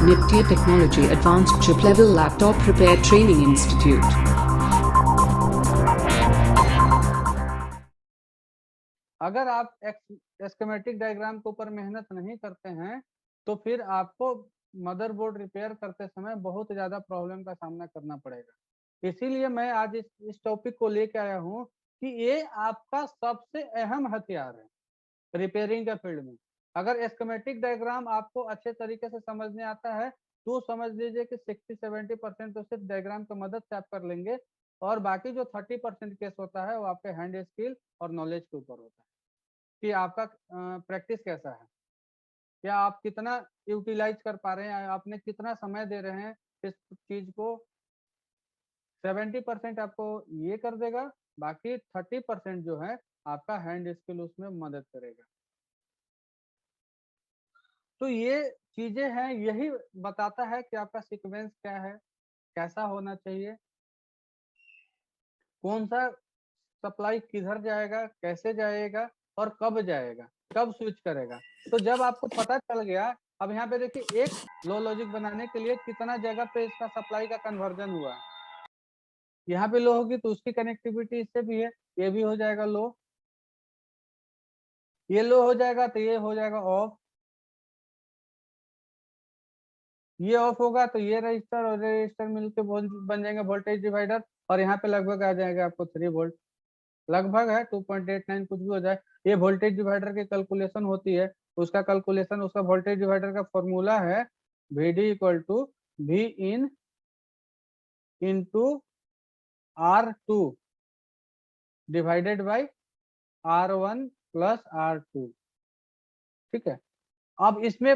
Nifty Technology Advanced Chip Level Laptop Repair Training Institute. अगर आप schematic diagram के ऊपर मेहनत नहीं करते हैं तो फिर आपको मदरबोर्ड रिपेयर करते समय बहुत ज्यादा प्रॉब्लम का सामना करना पड़ेगा। इसीलिए मैं आज इस टॉपिक को लेके आया हूँ कि ये आपका सबसे अहम हथियार है रिपेयरिंग के फील्ड में। अगर स्कीमेटिक डायग्राम आपको अच्छे तरीके से समझने आता है तो समझ लीजिए कि 60-70% तो सिर्फ डायग्राम की मदद से आप कर लेंगे, और बाकी जो 30% केस होता है वो आपके हैंड स्किल और नॉलेज के ऊपर होता है कि आपका प्रैक्टिस कैसा है, या आप कितना यूटिलाइज कर पा रहे हैं, आपने कितना समय दे रहे हैं इस चीज को। 70% आपको ये कर देगा, बाकी 30% जो है आपका हैंड स्किल उसमें मदद करेगा। तो ये चीजें हैं, यही बताता है कि आपका सीक्वेंस क्या है, कैसा होना चाहिए, कौन सा सप्लाई किधर जाएगा, कैसे जाएगा और कब जाएगा, कब स्विच करेगा। तो जब आपको पता चल गया, अब यहाँ पे देखिए एक लो लॉजिक बनाने के लिए कितना जगह पे इसका सप्लाई का कन्वर्जन हुआ है। यहाँ पे लो होगी तो उसकी कनेक्टिविटी इससे भी है, ये भी हो जाएगा लो, ये लो हो जाएगा तो ये हो जाएगा ऑफ, ये ऑफ होगा तो ये रजिस्टर और रजिस्टर मिलकर बन जाएंगे वोल्टेज डिवाइडर, और यहाँ पे लगभग आ जाएगा आपको 3 वोल्ट, लगभग है 2.89 कुछ भी हो जाए। ये वोल्टेज डिवाइडर की कैलकुलेशन होती है, उसका कैलकुलेशन, उसका वोल्टेज डिवाइडर का फॉर्मूला है VD equal to V in into R2 divided by R1 plus R2। ठीक है, अब इसमें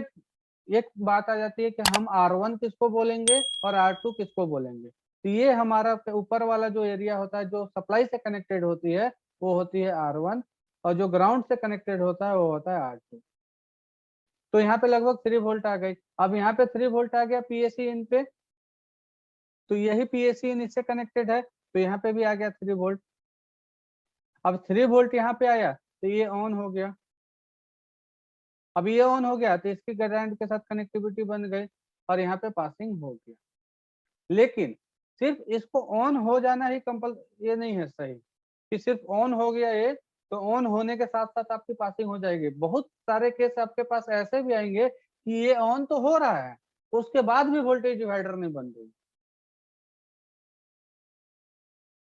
एक बात आ जाती है कि हम R1 किसको बोलेंगे और R2 किसको बोलेंगे। तो ये हमारा ऊपर वाला जो एरिया होता है जो सप्लाई से कनेक्टेड होती है वो होती है R1, और जो ग्राउंड से कनेक्टेड होता है वो होता है R2। तो यहाँ पे लगभग 3 वोल्ट आ गई। अब यहाँ पे 3 वोल्ट आ गया पीएससी इन पे, तो यही पीएससी इन इससे कनेक्टेड है, तो यहाँ पे भी आ गया 3 वोल्ट। अब 3 वोल्ट यहाँ पे आया तो ये ऑन हो गया, अब ये ऑन हो गया तो इसकी ग्राउंड के साथ कनेक्टिविटी बन गई और यहाँ पे पासिंग हो गया। लेकिन सिर्फ इसको ऑन हो जाना ही कंपल ये नहीं है सही कि सिर्फ ऑन हो गया ये तो ऑन होने के साथ साथ आपकी पासिंग हो जाएगी। बहुत सारे केस आपके पास ऐसे भी आएंगे कि ये ऑन तो हो रहा है, उसके बाद भी वोल्टेज डिवाइडर नहीं बन रही।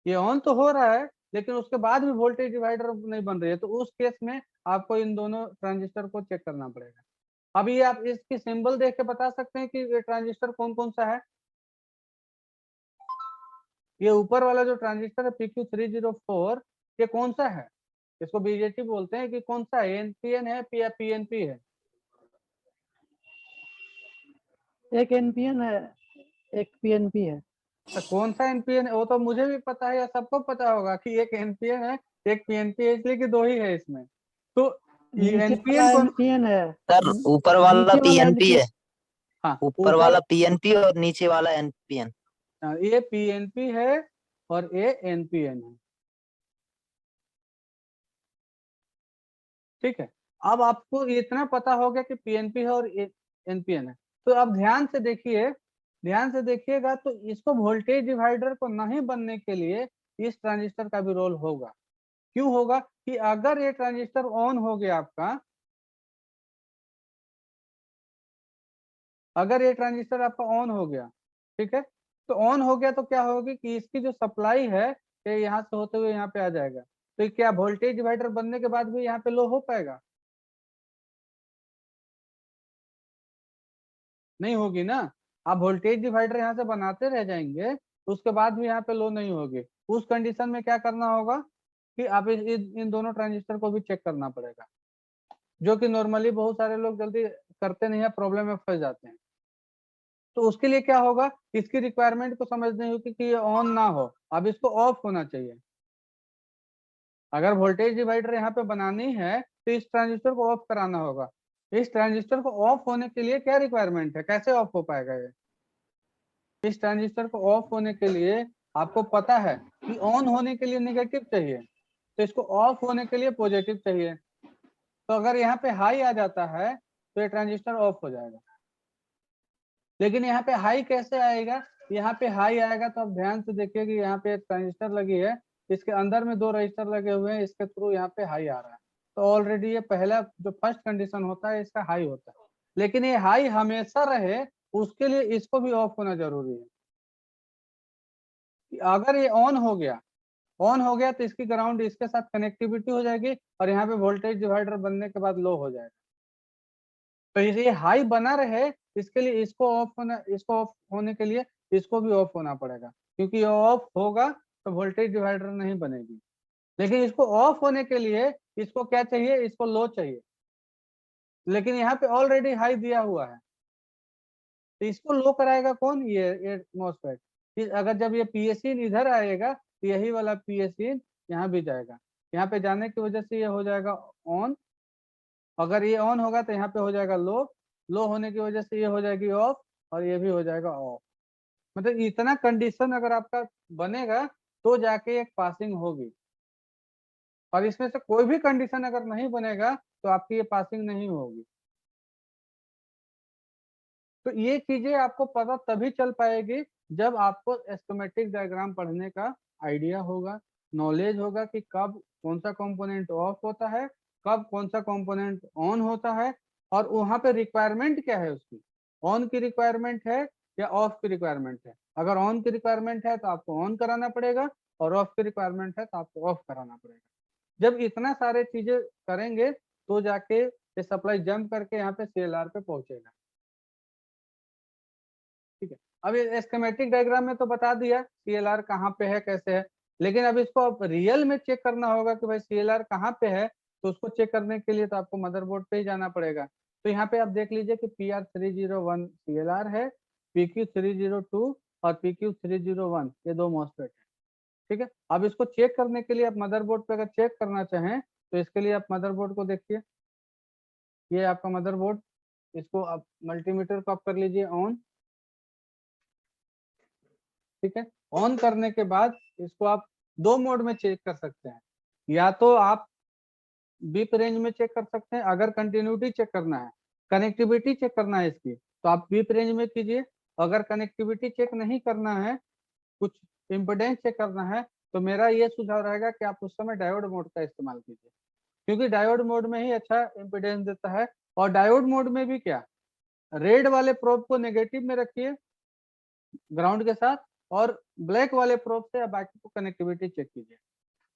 ये ऑन तो हो रहा है लेकिन उसके बाद भी वोल्टेज डिवाइडर नहीं बन रही है, तो उस केस में आपको इन दोनों ट्रांजिस्टर को चेक करना पड़ेगा। अभी आप इसकी सिंबल देख के बता सकते हैं कि ट्रांजिस्टर कौन कौन सा है। ये ऊपर वाला जो ट्रांजिस्टर है PQ304 ये कौन सा है, इसको बीजेटी बोलते हैं कि कौन सा है, एनपीएन है या पीएनपी है। एक एनपीएन है, एक पीएनपी है। तो कौन सा एनपीएन है वो तो मुझे भी पता है या सबको पता होगा कि एक एनपीएन है एक पीएनपी है, इसलिए कि 2 ही है इसमें। तो एनपीएन कौन एनपीएन है सर, ऊपर वाला नीचे वाला पीएनपी है, हाँ ऊपर वाला पीएनपी और नीचे वाला एनपीएन। ये पीएनपी है और ये एनपीएन है। ठीक है, अब आपको इतना पता हो गया कि पीएनपी है और एनपीएन है, तो अब ध्यान से देखिए, ध्यान से देखिएगा तो इसको वोल्टेज डिवाइडर को नहीं बनने के लिए इस ट्रांजिस्टर का भी रोल होगा। क्यों होगा कि अगर ये ट्रांजिस्टर ऑन हो गया आपका, अगर ये ट्रांजिस्टर आपका ऑन हो गया, ठीक है, तो ऑन हो गया तो क्या होगी कि इसकी जो सप्लाई है ये यहाँ से होते हुए यहाँ पे आ जाएगा, तो क्या वोल्टेज डिवाइडर बनने के बाद भी यहाँ पे लो हो पाएगा? नहीं होगी ना। आप वोल्टेज डिवाइडर यहाँ से बनाते रह जाएंगे उसके बाद भी यहाँ पे लो नहीं होगी। उस कंडीशन में क्या करना होगा कि आप इन दोनों ट्रांजिस्टर को भी चेक करना पड़ेगा, जो कि नॉर्मली बहुत सारे लोग जल्दी करते नहीं है, प्रॉब्लम में फंस जाते हैं। तो उसके लिए क्या होगा, इसकी रिक्वायरमेंट को समझनी होगी कि ये ऑन ना हो, अब इसको ऑफ होना चाहिए। अगर वोल्टेज डिवाइडर यहाँ पे बनानी है तो इस ट्रांजिस्टर को ऑफ कराना होगा। इस ट्रांजिस्टर को ऑफ होने के लिए क्या रिक्वायरमेंट है, कैसे ऑफ हो पाएगा ये? इस ट्रांजिस्टर को ऑफ होने के लिए आपको पता है कि ऑन होने के लिए नेगेटिव चाहिए, तो इसको ऑफ होने के लिए पॉजिटिव चाहिए। तो अगर यहाँ पे हाई आ जाता है तो ये ट्रांजिस्टर ऑफ हो जाएगा। लेकिन यहाँ पे हाई कैसे आएगा? यहाँ पे हाई आएगा तो आप ध्यान से देखिए कि यहाँ पे एक ट्रांजिस्टर लगी है, इसके अंदर में 2 रजिस्टर लगे हुए हैं, इसके थ्रू यहाँ पे हाई आ रहा है। तो ऑलरेडी ये पहला जो फर्स्ट कंडीशन होता है इसका हाई होता है। लेकिन ये हाई हमेशा रहे उसके लिए इसको भी ऑफ होना जरूरी है। अगर ये ऑन हो गया तो इसकी ग्राउंड इसके साथ कनेक्टिविटी हो जाएगी और यहाँ पे वोल्टेज डिवाइडर बनने के बाद लो हो जाएगा। तो ये हाई बना रहे इसके लिए इसको ऑफ होने के लिए इसको भी ऑफ होना पड़ेगा, क्योंकि ये ऑफ होगा तो वोल्टेज डिवाइडर नहीं बनेगी। लेकिन इसको ऑफ होने के लिए इसको क्या चाहिए? इसको लो चाहिए, लेकिन यहाँ पे ऑलरेडी हाई दिया हुआ है, तो इसको लो कराएगा कौन? ये मॉसफेट। अगर जब ये पीएसइन इधर आएगा तो यही वाला पीएसइन यहाँ भी जाएगा, यहाँ पे जाने की वजह से ये हो जाएगा ऑन। अगर ये ऑन होगा तो यहाँ पे हो जाएगा लो होने की वजह से ये हो जाएगी ऑफ और ये भी हो जाएगा ऑफ। मतलब इतना कंडीशन अगर आपका बनेगा तो जाके एक पासिंग होगी, और इसमें से कोई भी कंडीशन अगर नहीं बनेगा तो आपकी ये पासिंग नहीं होगी। तो ये चीजें आपको पता तभी चल पाएगी जब आपको स्कीमेटिक डायग्राम पढ़ने का आइडिया होगा, नॉलेज होगा कि कब कौन सा कंपोनेंट ऑफ होता है, कब कौन सा कंपोनेंट ऑन होता है, और वहां पे रिक्वायरमेंट क्या है उसकी, ऑन की रिक्वायरमेंट है या ऑफ की रिक्वायरमेंट है। अगर ऑन की रिक्वायरमेंट है तो आपको ऑन कराना पड़ेगा, और ऑफ की रिक्वायरमेंट है तो आपको ऑफ कराना पड़ेगा। जब इतना सारे चीजें करेंगे तो जाके ये सप्लाई जंप करके यहाँ पे सीएलआर पे पहुंचेगा। ठीक है, अब ये स्कीमेटिक डायग्राम में तो बता दिया सीएलआर कहाँ पे है कैसे है, लेकिन अब इसको अब रियल में चेक करना होगा कि भाई सीएलआर कहाँ पे है। तो उसको चेक करने के लिए तो आपको मदरबोर्ड पे ही जाना पड़ेगा। तो यहाँ पे आप देख लीजिए कि PR301 सीएलआर है, PQ302 और PQ301 ये 2 मॉसफेट है। ठीक है, अब इसको चेक करने के लिए आप मदरबोर्ड पे अगर चेक करना चाहें तो इसके लिए आप मदरबोर्ड को देखिए, ये आपका मदरबोर्ड, इसको आप मल्टीमीटर को आप कर लीजिए ऑन। ठीक है, ऑन करने के बाद इसको आप 2 मोड में चेक कर सकते हैं, या तो आप बीप रेंज में चेक कर सकते हैं अगर कंटिन्यूटी चेक करना है, कनेक्टिविटी चेक करना है इसकी तो आप बीप रेंज में कीजिए। अगर कनेक्टिविटी चेक नहीं करना है, कुछ इम्पोर्टेंस चेक करना है, तो मेरा ये सुझाव रहेगा कि आप उस समय डायोड मोड का इस्तेमाल कीजिए, क्योंकि डायोड मोड में ही अच्छा इम्पोर्टेंस देता है। और डायोड मोड में भी क्या, रेड वाले प्रोब को नेगेटिव में रखिए ग्राउंड के साथ, और ब्लैक वाले प्रोब से बाकी को कनेक्टिविटी चेक कीजिए।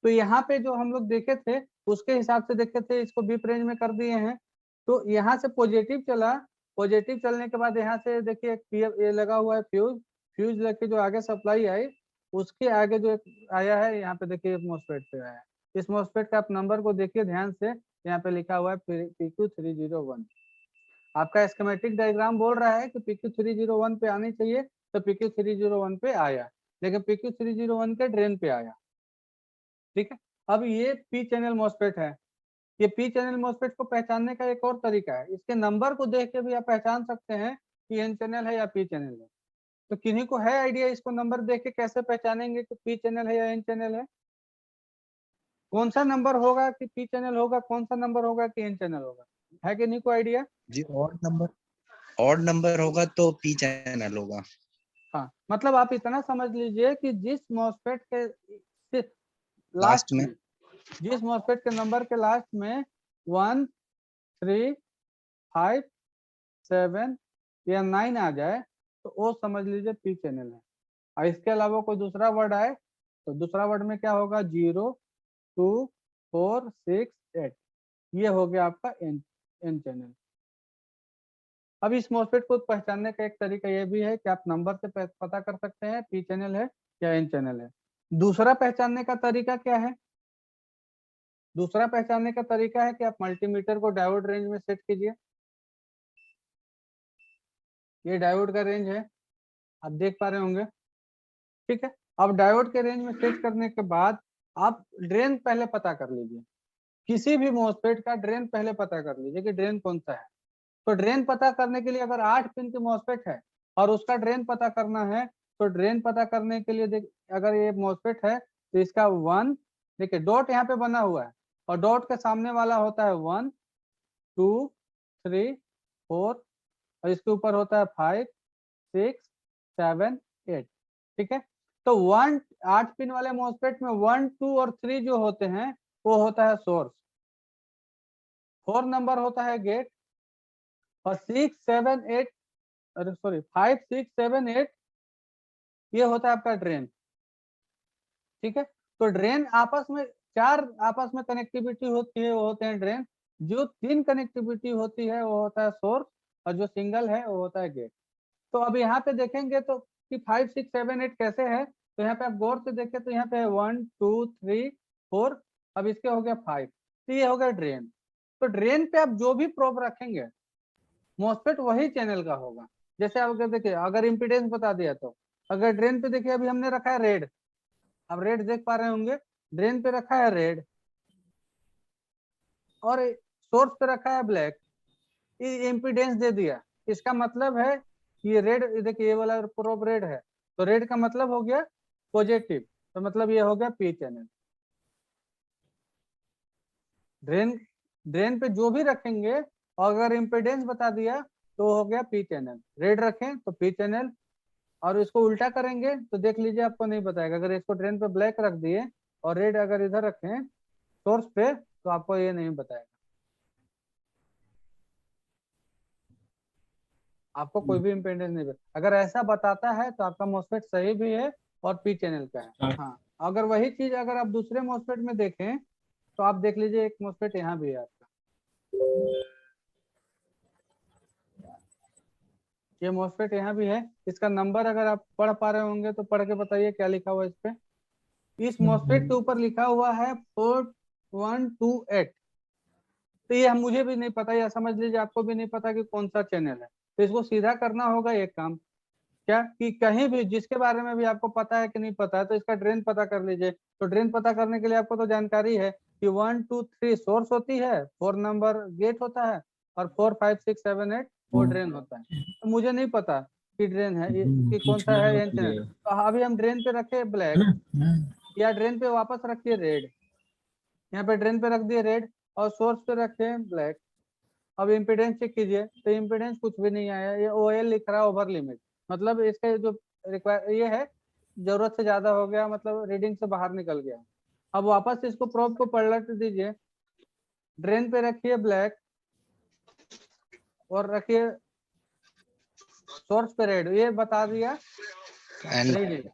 तो यहाँ पे जो हम लोग देखे थे उसके हिसाब से देखे थे, इसको बीप रेंज में कर दिए हैं। तो यहाँ से पॉजिटिव चला, पॉजिटिव चलने के बाद यहाँ से देखिए ये लगा हुआ है फ्यूज लेके जो आगे सप्लाई आई, उसके आगे जो एक आया है यहाँ पे देखिए मॉसफेट पे आया है। इस मॉसफेट का आप नंबर को देखिए ध्यान से, यहाँ पे लिखा हुआ है PQ301। आपका स्कीमेटिक डायग्राम बोल रहा है कि PQ301 पे आनी चाहिए, तो PQ301 पे आया, लेकिन PQ301 के ड्रेन पे आया। ठीक है, अब ये पी चैनल मॉसफेट है। ये पी चैनल मॉसफेट को पहचानने का एक और तरीका है, इसके नंबर को देख के भी आप पहचान सकते हैं कि एन चैनल है या पी चैनल है। तो किन्हीं को है आइडिया इसको नंबर देख के कैसे पहचानेंगे कि पी चैनल है या एन चैनल है? कौन सा नंबर होगा कि पी चैनल होगा, कौन सा नंबर होगा कि एन चैनल होगा? है किन्हीं को आइडिया? जी ऑड नंबर होगा तो पी चैनल होगा। हाँ, मतलब आप इतना समझ लीजिए कि जिस मॉसफेट के लास्ट में जिस मॉसफेट के नंबर के लास्ट में 1, 3, 5, 7 या 9 आ जाए तो वो समझ लीजिए पी चैनल है। और इसके अलावा कोई दूसरा वर्ड आए तो दूसरा वर्ड में क्या होगा? 0, 2, 4, 6, 8, ये हो गया आपका एन चैनल। अब इस मॉसफेट को पहचानने का एक तरीका ये भी है कि आप नंबर से पता कर सकते हैं पी चैनल है या एन चैनल है। दूसरा पहचानने का तरीका क्या है? दूसरा पहचानने का तरीका है कि आप मल्टीमीटर को डायोड रेंज में सेट कीजिए। ये डायोड का रेंज है, आप देख पा रहे होंगे। ठीक है, अब डायोड के रेंज में सेट करने के बाद आप ड्रेन पहले पता कर लीजिए, किसी भी मॉसफेट का ड्रेन पहले पता कर लीजिए कि ड्रेन कौन सा है। तो ड्रेन पता करने के लिए अगर 8 पिन की मॉसफेट है और उसका ड्रेन पता करना है, तो ड्रेन पता करने के लिए अगर ये मॉसफेट है तो इसका 1, देखिए डॉट यहाँ पे बना हुआ है और डॉट के सामने वाला होता है 1, 2, 3, 4 और इसके ऊपर होता है 5, 6 7 8। ठीक है, तो 8 पिन वाले मॉसफेट में 1 2 और 3 जो होते हैं वो होता है सोर्स, 4 नंबर होता है गेट, और 6 7 8 अरे सॉरी 5 6 7 8 ये होता है आपका ड्रेन। ठीक है, तो ड्रेन आपस में 4 आपस में कनेक्टिविटी होती है वो होते हैं ड्रेन, जो 3 कनेक्टिविटी होती है वो होता है सोर्स, और जो सिंगल है वो होता है गेट। तो अब यहाँ पे देखेंगे तो कि 5 6 7 8 कैसे है, तो यहाँ पे आप गौर से देखें तो यहाँ पे 1 2 3 4, अब इसके हो गया 5, तो ये हो गया ड्रेन। तो ड्रेन पे आप जो भी प्रोब रखेंगे मॉसफेट वही चैनल का होगा। जैसे आप अगर देखिए, अगर इम्पीडेंस बता दिया तो अगर ड्रेन पे देखिए अभी हमने रखा है रेड, अब रेड देख पा रहे होंगे, ड्रेन पे रखा है रेड और सोर्स पे रखा है ब्लैक, ये इम्पीडेंस दे दिया, इसका मतलब है ये रेड, देखिए ये वाला प्रोब रेड है, तो रेड का मतलब हो गया पॉजिटिव, तो मतलब ये हो गया पी चैनल। ड्रेन पे जो भी रखेंगे और अगर इम्पीडेंस बता दिया तो हो गया पी चैनल, रेड रखें तो पी चैनल, और इसको उल्टा करेंगे तो देख लीजिए आपको नहीं बताएगा। अगर इसको ड्रेन पे ब्लैक रख दिए और रेड अगर इधर रखें सोर्स पे तो आपको ये नहीं बताएगा, आपको कोई भी इम्पीडेंस नहीं बताएगा। अगर ऐसा बताता है तो आपका मॉसफेट सही भी है और पी चैनल का है। हाँ, अगर वही चीज अगर आप दूसरे मॉसफेट में देखें तो आप देख लीजिए एक मॉसफेट यहाँ भी है आपका, ये मॉसफेट यहाँ भी है, इसका नंबर अगर आप पढ़ पा रहे होंगे तो पढ़ के बताइए क्या लिखा हुआ है इस पे। इस मॉसफेट के ऊपर लिखा हुआ है 4128, तो ये हम मुझे भी नहीं पता, या समझ लीजिए आपको भी नहीं पता कि कौन सा चैनल है, तो इसको सीधा करना होगा एक काम, क्या कि कहीं भी जिसके बारे में भी आपको पता है कि नहीं पता है तो इसका ड्रेन पता कर लीजिए। तो ड्रेन पता करने के लिए आपको तो जानकारी है कि 1 2 3 सोर्स होती है, 4 नंबर गेट होता है, और 4 5 6 7 8 वो ड्रेन होता है। तो मुझे नहीं पता कि ड्रेन है कि कौन सा है एन चैनल, तो अभी हम ड्रेन पे रखे ब्लैक या ड्रेन पे वापस रखिए रेड, यहाँ पे ड्रेन पे रख दिए रेड और सोर्स पे रखे ब्लैक। अब इम्पीडेंस चेक कीजिए तो इम्पीडेंस कुछ भी नहीं आया, ये OL लिख रहा है ओवर लिमिट, मतलब इसका जो रिक्वायर ये है जरूरत से ज्यादा हो गया, मतलब रीडिंग से बाहर निकल गया। अब वापस इसको प्रोब को पलट दीजिए, ड्रेन पे रखिए ब्लैक और रखिए सोर्स पे रेड, ये बता दिया एन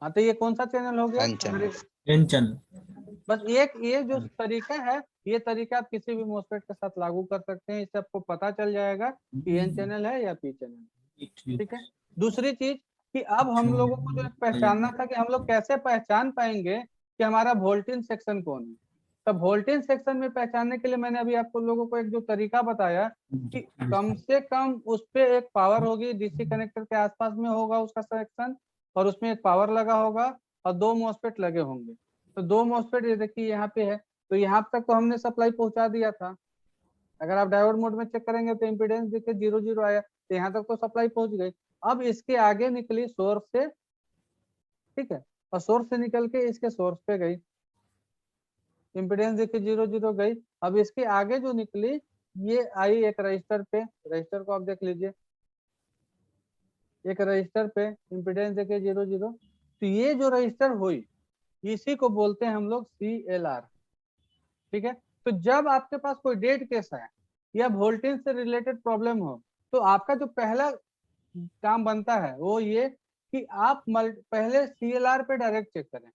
हाँ, तो ये कौन सा चैनल हो गया एन चैनल। N channel. बस एक ये जो तरीका है, ये तरीका आप किसी भी मॉसफेट के साथ लागू कर सकते हैं, इससे आपको पता चल जाएगा कि एन चैनल है या पी चैनल। ठीक है, दूसरी चीज कि अब हम लोगों को जो पहचानना था कि हम लोग कैसे पहचान पाएंगे कि हमारा वोल्टेज सेक्शन कौन है, तो वोल्टेज सेक्शन में पहचानने के लिए मैंने अभी आपको लोगों को एक जो तरीका बताया कि कम से कम उस पे एक पावर होगी, डीसी कनेक्टर के आसपास में होगा उसका सेक्शन, और उसमें एक पावर लगा होगा और 2 मॉसफेट लगे होंगे। तो 2 मॉसफेट ये देखिए यहाँ पे है, तो यहाँ तक तो हमने सप्लाई पहुंचा दिया था। अगर आप डायोड मोड में चेक करेंगे तो इम्पीडेंस देखिए 0 0 आया, तो यहाँ तक तो सप्लाई पहुंच गई। अब इसके आगे निकली सोर्स से, ठीक है, और सोर्स से निकल के इसके सोर्स पे गई, इम्पीडेंस देखिए 0 0 गई। अब इसके आगे जो निकली ये आई एक रजिस्टर पे, रजिस्टर को आप देख लीजिए, एक रजिस्टर पे इम्पीडेंस देखिए 0 0, तो ये जो रजिस्टर हुई इसी को बोलते हैं हम लोग CLR। ठीक है, तो जब आपके पास कोई डेड केस है या वोल्टेज से रिलेटेड प्रॉब्लम हो तो आपका जो पहला काम बनता है वो ये कि आप पहले CLR पे डायरेक्ट चेक करें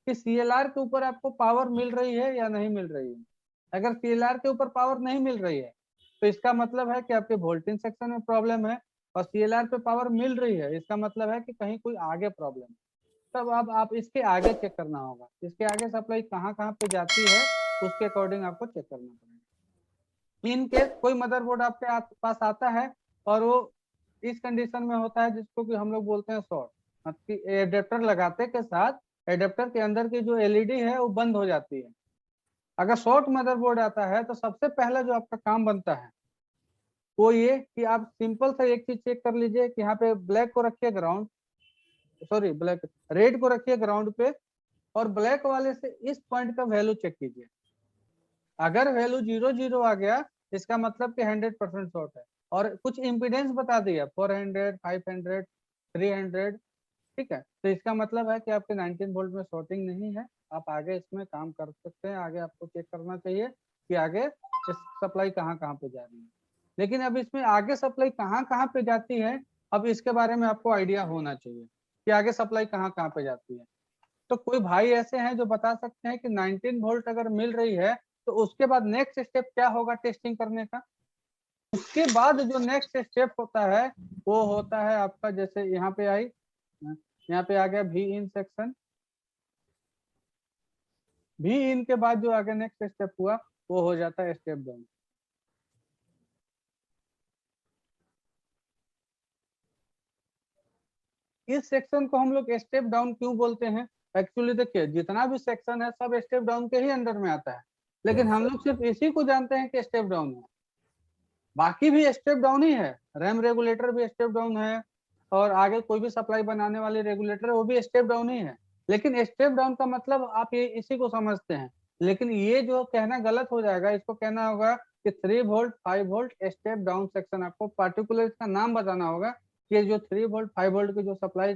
कि CLR के ऊपर आपको पावर मिल रही है या नहीं मिल रही है। अगर CLR के ऊपर पावर नहीं मिल रही है तो इसका मतलब है कि आपके वोल्टेज सेक्शन में प्रॉब्लम है, और CLR पे पावर मिल रही है इसका मतलब है कि कहीं कोई आगे प्रॉब्लम है। तब अब आप इसके आगे चेक करना होगा, इसके आगे सप्लाई कहाँ कहाँ पे जाती है उसके अकॉर्डिंग आपको चेक करना पड़ेगा। इन केस कोई मदरबोर्ड आपके पास आता है और वो इस कंडीशन में होता है जिसको कि हम लोग बोलते हैं शॉर्ट, एडेप्टर लगाते के साथ एडेप्टर के अंदर की जो LED है वो बंद हो जाती है। अगर शॉर्ट मदरबोर्ड आता है तो सबसे पहला जो आपका काम बनता है वो ये कि आप सिंपल सा एक चीज चेक कर लीजिए कि यहाँ पे ब्लैक को रखिए ग्राउंड, सॉरी ब्लैक रेड को रखिए ग्राउंड पे, और ब्लैक वाले से इस पॉइंट का वैल्यू चेक कीजिए। अगर वैल्यू 0 0 आ गया इसका मतलब कि 100% शॉर्ट है, और कुछ इम्पीडेंस बता दिया 400, 500, 300, ठीक है। तो इसका मतलब है कि आपके 19 वोल्ट में शॉर्टिंग नहीं है, आप आगे इसमें काम कर सकते हैं। आगे आपको चेक करना चाहिए कि आगे सप्लाई कहाँ कहाँ पे जा रही है। लेकिन अब इसमें आगे सप्लाई कहाँ कहाँ पे जाती है, अब इसके बारे में आपको आइडिया होना चाहिए कि आगे सप्लाई कहाँ कहाँ पे जाती है। तो कोई भाई ऐसे हैं जो बता सकते हैं कि 19 वोल्ट अगर मिल रही है तो उसके बाद नेक्स्ट स्टेप क्या होगा टेस्टिंग करने का। उसके बाद जो नेक्स्ट स्टेप होता है वो होता है आपका, जैसे यहाँ पे आई, यहाँ पे आ गया भी इन सेक्शन। भी इन के बाद जो आगे नेक्स्ट स्टेप हुआ वो हो जाता है स्टेप डाउन। इस सेक्शन को हम लोग स्टेप डाउन क्यों बोलते हैं? एक्चुअली देखिए जितना भी सेक्शन है सब स्टेप डाउन के ही अंडर में आता है, लेकिन हम लोग सिर्फ इसी को जानते हैं कि स्टेप डाउन है। बाकी भी स्टेप डाउन ही है, रैम रेगुलेटर भी स्टेप डाउन है, और आगे कोई भी सप्लाई बनाने वाले रेगुलेटर वो भी स्टेप डाउन ही है। लेकिन स्टेप डाउन का मतलब आप ये इसी को समझते हैं, लेकिन ये जो कहना गलत हो जाएगा, इसको कहना होगा कि 3 volt 5 volt step down section. आपको पार्टिकुलर इसका नाम बताना होगा कि जो 3 वोल्ट 5 वोल्ट की जो सप्लाई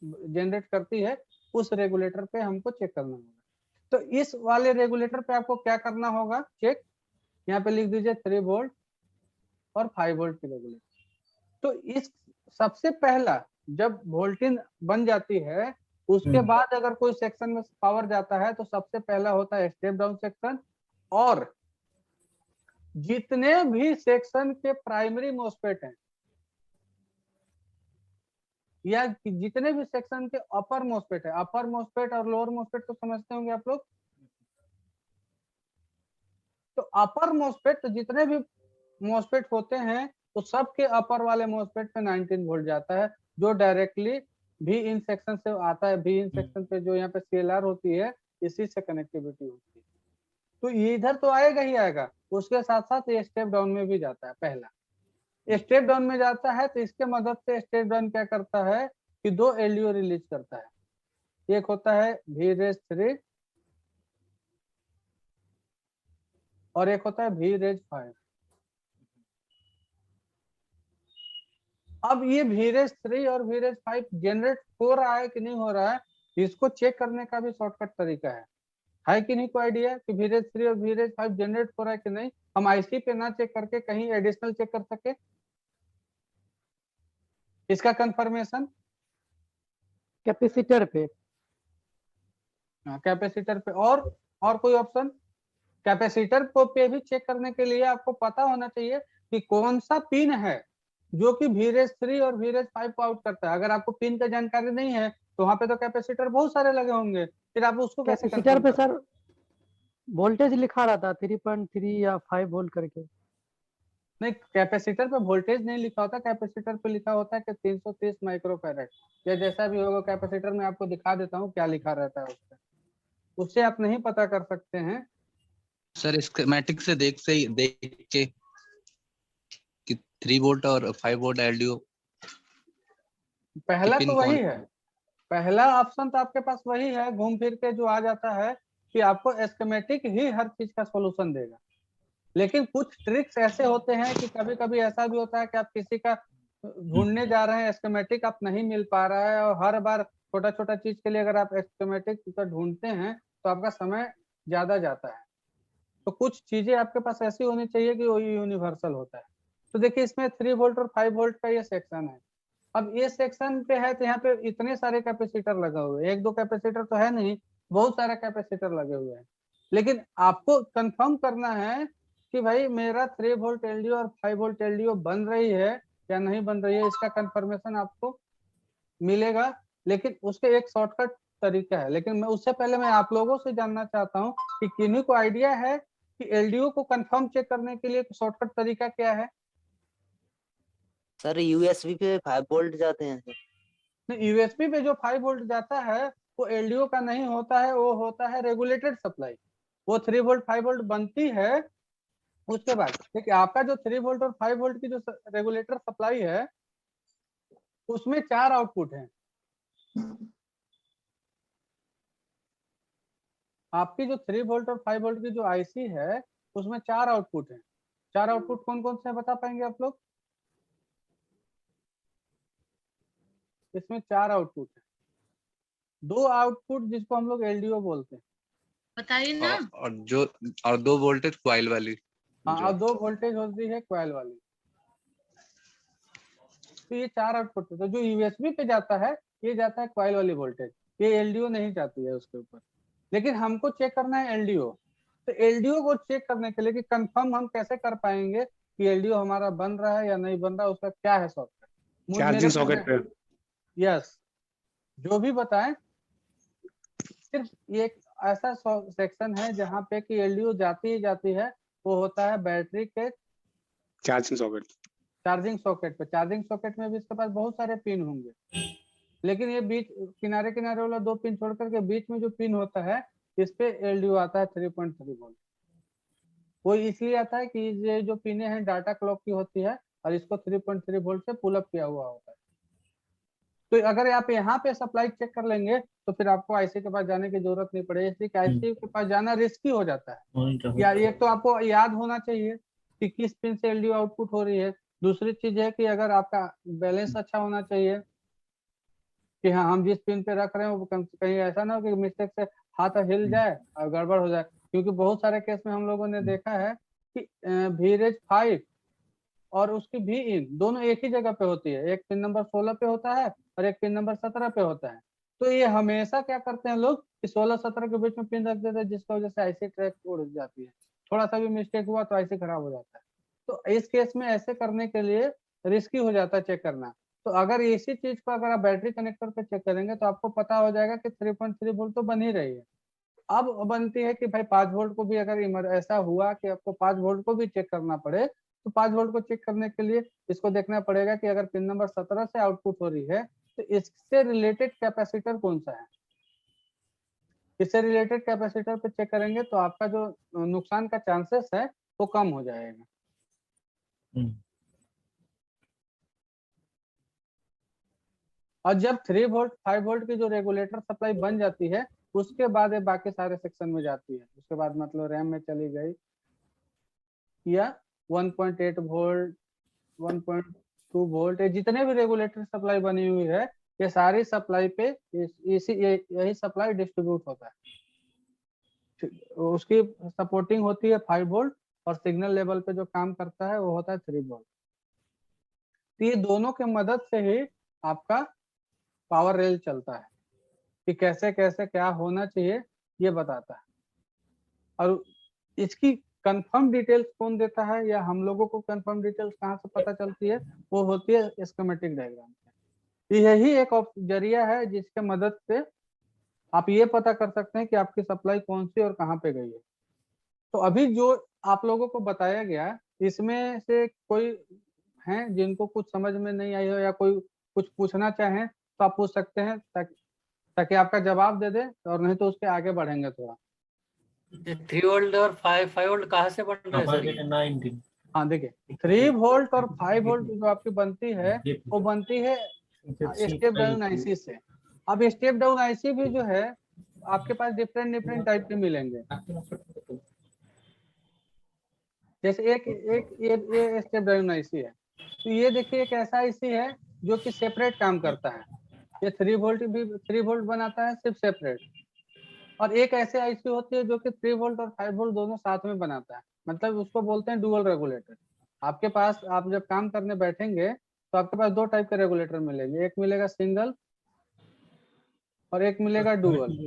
जनरेट करती है उस रेगुलेटर पे हमको चेक करना होगा। तो इस वाले रेगुलेटर पे आपको क्या करना होगा चेक, यहाँ पे लिख दीजिए 3 वोल्ट और 5 वोल्ट की रेगुलेटर। तो इस सबसे पहला जब वोल्टेज बन जाती है उसके बाद अगर कोई सेक्शन में पावर जाता है तो सबसे पहला होता है स्टेप डाउन सेक्शन। और जितने भी सेक्शन के प्राइमरी मोस्फेट हैं या जितने भी सेक्शन के अपर मोस्फेट है, अपर मोस्फेट और लोअर मोस्फेट तो समझते होंगे आप लोग। तो अपर मोस्फेट तो जितने भी मोस्फेट होते हैं तो सबके अपर वाले मोस्फेट पे 19 वोल्ट जाता है, जो डायरेक्टली भी इन सेक्शन से आता है। भी इन सेक्शन पे जो यहाँ पे सीएलआर होती है इसी से कनेक्टिविटी होती है। तो ये इधर तो आएगा ही आएगा, उसके साथ साथ ये स्टेप डाउन में भी जाता है। पहला स्टेप डाउन में जाता है तो इसके मदद से स्टेप डाउन क्या करता है कि 2 एलडीओ रिलीज करता है। एक होता है VRES 3 और एक होता है VRES 5। अब ये VRES 3 और VRES 5 जनरेट हो रहा है कि नहीं हो रहा है, इसको चेक करने का भी शॉर्टकट तरीका है कि नहीं? कोई आइडिया कि VRES 3 और VRES 5 जनरेट हो रहा है कि नहीं, हम आईसी पे ना चेक करके कहीं एडिशनल चेक कर सके इसका कंफर्मेशन? कैपेसिटर पे। कैपेसिटर पे। और कोई ऑप्शन? कैपेसिटर को पे भी चेक करने के लिए आपको पता होना चाहिए कि कौन सा पिन है जो कि VRES 3 और VRES 5 को आउट करता है। अगर आपको पिन का जानकारी नहीं है तो वहां पे तो कैपेसिटर बहुत सारे लगे होंगे, फिर आप उसको कैसे कैपेसिटर कंफर्म पे कर? सर वोल्टेज लिखा रहता 3.3 या 5 वोल्ट करके। नहीं, कैपेसिटर पे वोल्टेज नहीं लिखा होता, कैपेसिटर पे लिखा होता है कि 330 माइक्रोफैरेड या जैसा भी होगा। कैपेसिटर में आपको दिखा देता हूँ क्या लिखा रहता है उससे, उससे आप नहीं पता कर सकते हैं। सर स्कीमेटिक से देख के कि 3 वोल्ट और 5 वोल्ट एलडीओ पहला पिन तो कौन? वही है, पहला ऑप्शन तो आपके पास वही है, घूम फिर के जो आ जाता है कि आपको एस्केमेटिक ही हर चीज का सॉल्यूशन देगा। लेकिन कुछ ट्रिक्स ऐसे होते हैं कि कभी कभी ऐसा भी होता है कि आप किसी का ढूंढने जा रहे हैं, एस्केमेटिक आप नहीं मिल पा रहा है, और हर बार छोटा छोटा चीज के लिए अगर आप एस्केमेटिक ढूंढते हैं तो आपका समय ज्यादा जाता है। तो कुछ चीजें आपके पास ऐसी होनी चाहिए कि वो यूनिवर्सल होता है। तो देखिए इसमें 3 वोल्ट और 5 वोल्ट का ये सेक्शन है। अब ये सेक्शन पे है तो यहाँ पे इतने सारे कैपेसिटर लगे हुए हैं, एक दो कैपेसिटर तो है नहीं, बहुत सारे कैपेसिटर लगे हुए हैं। लेकिन आपको कंफर्म करना है कि भाई मेरा 3 वोल्ट एलडीओ और 5 वोल्ट एलडीओ बन रही है या नहीं बन रही है, इसका कंफर्मेशन आपको मिलेगा। लेकिन उसके एक शॉर्टकट तरीका है, लेकिन मैं उससे पहले मैं आप लोगों से जानना चाहता हूँ कि किन्हीं को आइडिया है कि एलडीओ को कंफर्म चेक करने के लिए शॉर्टकट तरीका क्या है? सर यूएसबी पे 5 वोल्ट जाते हैं सर। यूएसबी पे जो 5 वोल्ट जाता है वो एलडीओ का नहीं होता है, वो होता है रेगुलेटेड सप्लाई। वो 3 वोल्ट 5 वोल्ट बनती है। उसके बाद देखिए आपका जो 3 वोल्ट और 5 वोल्ट की जो रेगुलेटर सप्लाई है उसमें 4 आउटपुट हैं। आपकी जो 3 वोल्ट और 5 वोल्ट की जो आईसी है उसमें 4 आउटपुट हैं। 4 आउटपुट कौन कौन से बता पाएंगे आप लोग? इसमें 4 आउटपुट है, 2 आउटपुट जिसको हम लोग एलडीओ बोलते हैं। बताइए ना। और 2 वोल्टेज कॉइल वाली। हाँ, और 2 वोल्टेज होती है कॉइल वाली। तो ये 4 आउटपुट है। तो जो यूएसबी पे जाता है ये जाता है कॉइल वाली वोल्टेज, ये एलडीओ नहीं जाती है उसके ऊपर। लेकिन हमको चेक करना है एलडीओ। तो एलडीओ को चेक करने के लिए कि कंफर्म हम कैसे कर पाएंगे कि एलडीओ हमारा बन रहा है या नहीं बन रहा, उसका क्या है सॉफ्टवेयर? चार्जिंग सॉकेट पे। यस, जो भी बताएं, सिर्फ ये एक ऐसा सेक्शन है जहाँ पे कि एलडीओ जाती ही जाती है, वो होता है बैटरी के चार्जिंग सॉकेट। चार्जिंग सॉकेट पे। चार्जिंग सॉकेट में भी इसके पास बहुत सारे पिन होंगे, लेकिन ये बीच किनारे किनारे वाला 2 पिन छोड़ करके बीच में जो पिन होता है इस पे एलडीओ आता है 3.3 वोल्ट। वो इसलिए आता है कि ये जो पिने हैं डाटा क्लॉक की होती है और इसको 3.3 वोल्ट से पुल अप किया हुआ होता है। तो अगर आप यहाँ पे सप्लाई चेक कर लेंगे तो फिर आपको आईसी के पास जाने की जरूरत नहीं पड़ेगी, इसलिए कि आईसी के पास जाना रिस्की हो जाता है। या एक तो आपको याद होना चाहिए कि किस पिन से एलडीओ आउटपुट हो रही है। दूसरी चीज है कि अगर आपका बैलेंस अच्छा होना चाहिए कि हाँ हम जिस पिन पे रख रहे हैं वो कहीं ऐसा ना हो कि मिस्टेक से हाथ हिल जाए और गड़बड़ हो जाए। क्योंकि बहुत सारे केस में हम लोगों ने देखा है कि VREG 5 और उसकी भी इन दोनों एक ही जगह पे होती है, एक पिन नंबर 16 पे होता है और एक पिन नंबर 17 पे होता है। तो ये हमेशा क्या करते हैं लोग कि 16-17 के बीच में पिन रख देते हैं, जिसकी वजह से आईसी ट्रैक उड़ जाती है। थोड़ा सा भी मिस्टेक हुआ तो आईसी खराब हो जाता है। तो इस केस में ऐसे करने के लिए रिस्की हो जाता है चेक करना। तो अगर इसी चीज को अगर आप बैटरी कनेक्टर पे चेक करेंगे तो आपको पता हो जाएगा कि 3.3 वोल्ट तो बन ही रही है। अब बनती है कि भाई 5 वोल्ट को भी अगर ऐसा हुआ कि आपको 5 वोल्ट को भी चेक करना पड़े, तो 5 वोल्ट को चेक करने के लिए इसको देखना पड़ेगा कि अगर पिन नंबर 17 से आउटपुट हो रही है तो इससे रिलेटेड कैपेसिटर कौन सा है। इससे रिलेटेड कैपेसिटर पे चेक करेंगे तो आपका जो नुकसान का चांसेस है वो कम हो जाएगा। और जब 3 वोल्ट 5 वोल्ट की जो रेगुलेटर सप्लाई बन जाती है उसके बाद ये बाकी सारे सेक्शन में जाती है। उसके बाद मतलब रैम में चली गई या 1.8 वोल्ट 1.2 वोल्ट, जितने भी रेगुलेटर सप्लाई बनी हुई है ये सारी सप्लाई पे यही सप्लाई डिस्ट्रीब्यूट होता है। उसकी सपोर्टिंग होती है 5 वोल्ट और सिग्नल लेवल पे जो काम करता है वो होता है 3 वोल्ट। तो ये दोनों के मदद से ही आपका पावर रेल चलता है कि कैसे कैसे क्या होना चाहिए ये बताता है। और इसकी कंफर्म डिटेल्स कौन देता है या हम लोगों को कंफर्म डिटेल्स कहाँ से पता चलती है, वो होती है स्कीमेटिक डायग्राम से। यही एक जरिया है जिसके मदद से आप ये पता कर सकते हैं कि आपकी सप्लाई कौन सी और कहाँ पे गई है। तो अभी जो आप लोगों को बताया गया इसमें से कोई है जिनको कुछ समझ में नहीं आई हो या कोई कुछ पूछना चाहें तो आप पूछ सकते हैं ताकि आपका जवाब दे दे, और नहीं तो उसके आगे बढ़ेंगे थोड़ा। 3 वोल्ट और 5 वोल्ट कहाँ से बन रहा है सर? हाँ देखिए 3 वोल्ट और 5 वोल्ट जो आपकी बनती है वो बनती है स्टेप डाउन आईसी से। अब स्टेप डाउन आईसी भी जो है आपके पास डिफरेंट टाइप के मिलेंगे। जैसे एक ये स्टेप डाउन आईसी है, तो ये देखिए एक ऐसा आईसी है जो कि सेपरेट काम करता है। ये 3 वोल्ट भी 3 वोल्ट बनाता है सिर्फ सेपरेट, और एक ऐसे आईसी होती है जो कि 3 वोल्ट और 5 वोल्ट दोनों साथ में बनाता है, मतलब उसको बोलते हैं डुअल रेगुलेटर। आपके पास आप जब काम करने बैठेंगे तो आपके पास 2 टाइप के रेगुलेटर मिलेंगे, एक मिलेगा सिंगल और एक मिलेगा डुअल।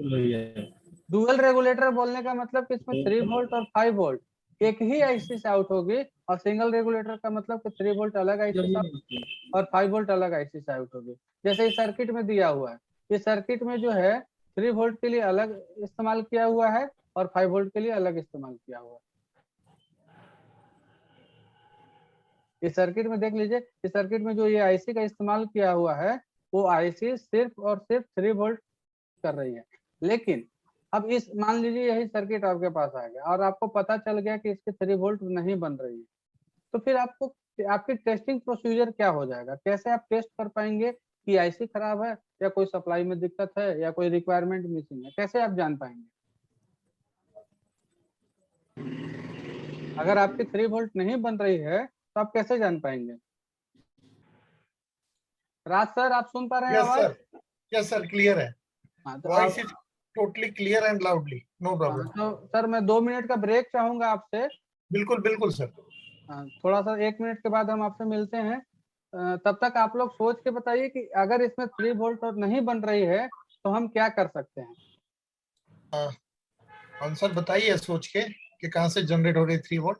डुअल रेगुलेटर बोलने का मतलब कि इसमें 3 वोल्ट और 5 वोल्ट एक ही आईसी से आउट होगी, और सिंगल रेगुलेटर का मतलब कि 3 वोल्ट अलग आईसी से और 5 वोल्ट अलग आईसी से आउट होगी। जैसे इस सर्किट में दिया हुआ है, इस सर्किट में जो है 3 वोल्ट के लिए अलग इस्तेमाल किया हुआ है और 5 वोल्ट के लिए अलग इस्तेमाल किया हुआ है। इस सर्किट में देख लीजिए, इस सर्किट में जो ये आईसी का इस्तेमाल किया हुआ है वो आईसी सिर्फ और सिर्फ 3 वोल्ट कर रही है। लेकिन अब इस मान लीजिए यही सर्किट आपके पास आ गया और आपको पता चल गया कि इसके 3 वोल्ट नहीं बन रही है, तो फिर आपकी टेस्टिंग प्रोसीजर क्या हो जाएगा? कैसे आप टेस्ट कर पाएंगे कि आईसी खराब है या कोई सप्लाई में दिक्कत है या कोई रिक्वायरमेंट मिसिंग है? कैसे आप जान पाएंगे? अगर आपकी 3 वोल्ट नहीं बन रही है तो आप कैसे जान पाएंगे? राज सर आप सुन पा रहे हैं यस आवाज? सर, यस सर, क्लियर है, हाँ तो voice is totally clear and loudly, no problem. तो सर मैं 2 मिनट का ब्रेक चाहूंगा आपसे। बिल्कुल बिल्कुल सर। थोड़ा सा 1 मिनट के बाद हम आपसे मिलते हैं। तब तक आप लोग सोच के बताइए कि अगर इसमें 3 वोल्ट और नहीं बन रही है तो हम क्या कर सकते हैं। आंसर बताइए सोच के कि कहाँ से जनरेट हो रही 3 वोल्ट।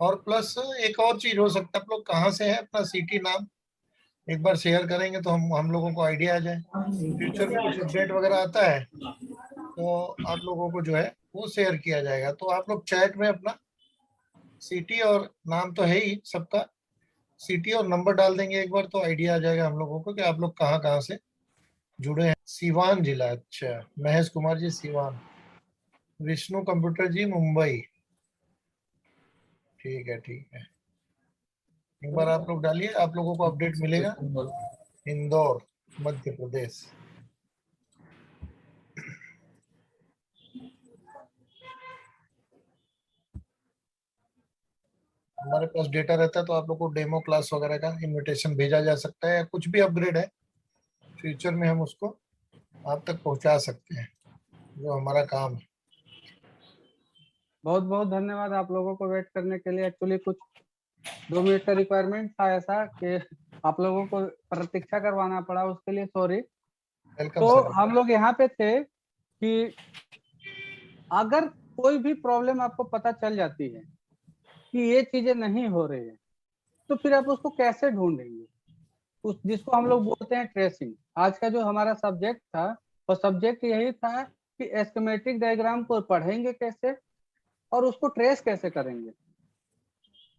और प्लस एक और चीज हो सकता है, आप लोग कहाँ से है, अपना सिटी नाम एक बार शेयर करेंगे तो हम लोगों को आइडिया आ जाए। फ्यूचर में कुछ अपडेट वगैरह आता है तो आप लोगों को जो है वो शेयर किया जाएगा। तो आप लोग चैट में अपना सिटी और नाम तो है ही सबका, सिटी और नंबर डाल देंगे एक बार तो आइडिया आ जाएगा हम लोगों को कि आप लोग कहाँ कहाँ से जुड़े हैं। सिवान जिला, अच्छा महेश कुमार जी सिवान, विष्णु कंप्यूटर जी मुंबई, ठीक है ठीक है, एक बार आप लोग डालिए, आप लोगों को अपडेट मिलेगा। इंदौर मध्य प्रदेश, हमारे पास डेटा रहता है तो आप लोग को डेमो क्लास वगैरह का इनविटेशन भेजा जा सकता है, या कुछ भी अपग्रेड है फ्यूचर में हम उसको आप तक पहुंचा सकते हैं, जो हमारा काम है। बहुत बहुत धन्यवाद आप लोगों को वेट करने के लिए। एक्चुअली कुछ 2 मिनट का रिक्वायरमेंट था ऐसा कि आप लोगों को प्रतीक्षा करवाना पड़ा, उसके लिए सॉरी। वेलकम तो सर। हम लोग यहाँ पे थे कि अगर कोई भी प्रॉब्लम आपको पता चल जाती है कि ये चीजें नहीं हो रही है तो फिर आप उसको कैसे ढूंढेंगे, उस जिसको हम लोग बोलते हैं ट्रेसिंग। आज का जो हमारा सब्जेक्ट था वो सब्जेक्ट यही था कि एस्केमेटिक डायग्राम को पढ़ेंगे कैसे और उसको ट्रेस कैसे करेंगे।